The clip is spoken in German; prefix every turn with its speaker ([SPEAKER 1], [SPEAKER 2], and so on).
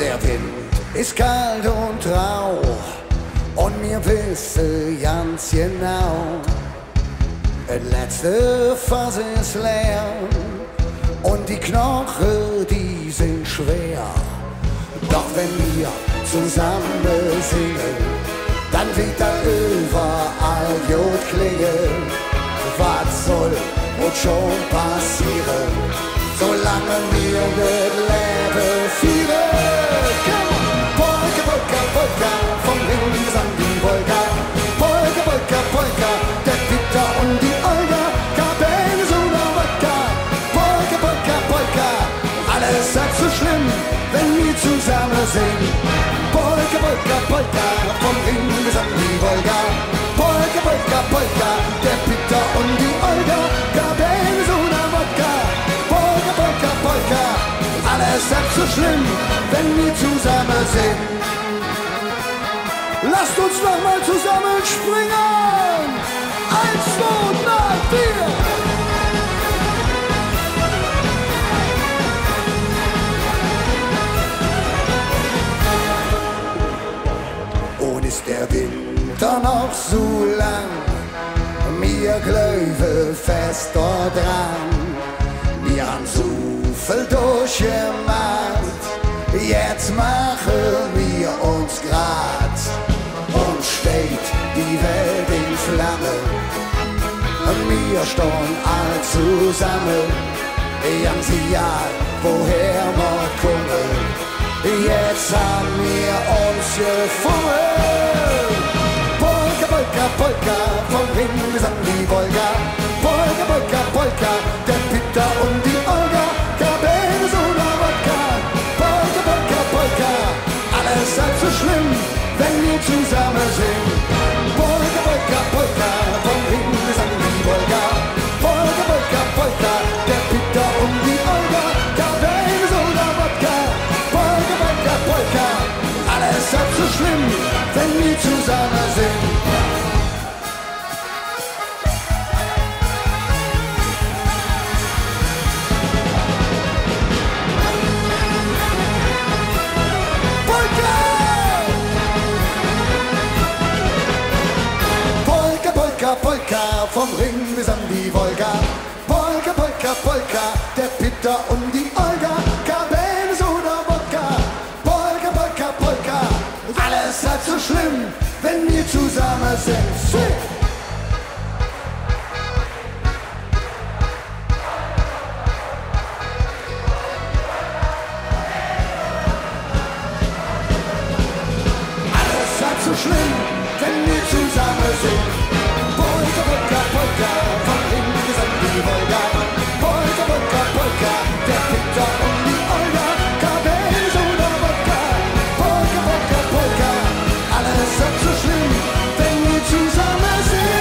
[SPEAKER 1] Der Wind ist kalt und rau und mir wisse ganz genau, das letzte Fass ist leer und die Knochen, die sind schwer. Doch wenn wir zusammen singen, dann wird da überall gut klingen. Was soll und schon passieren, solange wir das Leben führen? Polka, Polka, Polka, vom Ring bis an die Wolga. Polka, Polka, Polka, der Peter und die Olga. Kabel so na Wodka. Polka, Polka, Polka, alles halb so schlimm, wenn wir zusammen singen. Polka, Polka, Polka, vom Ring bis an die Wolga. Polka, Polka, Polka, der Peter und die Olga. Kabel so na Wodka. Polka, Polka, Polka, alles halb so schlimm, wenn wir zusammen singen. Lasst uns noch mal zusammen springen. 1, 2, 3, 4. Und ist der Winter noch so lang, mir Glöwe fest dort dran. Wir haben so viel durchgemacht, jetzt machen wir uns grad und steht die Welt in Flammen. Wir stehen all zusammen, ganz egal woher wir kommen. Jetzt haben wir uns gefunden. Polka, Polka, Polka, vom Ring bis an die Wolga. Polka, Polka, Polka, der Peter und die Olga. Kabel so na Wodka. Polka, Polka, Polka, alles halb so schlimm, wenn wir zusammen singen. Polka, Polka, Polka, vom Ring bis an die Wolga. Polka, Polka, Polka, der Peter und die Olga. Kabel so na Wodka. Polka, Polka, Polka, alles halb so schlimm, wenn wir zusammen singen. Polka, vom Ring bis an die Wolga. Polka, Polka, Polka, der Peter und die Olga. Kabel oder Wodka. Polka, Polka, Polka, alles halb so schlimm, wenn wir zusammen sind. Swing! Alles halb so schlimm, wenn wir zusammen sind. Polka, Polka, Polka, vom Ring bis an die Wolga. Polka, Polka, Polka, der Peter und die Olga. Kabel oder Wodka. Polka, Polka, Polka, alles halb so schlimm, wenn wir zusammen sind.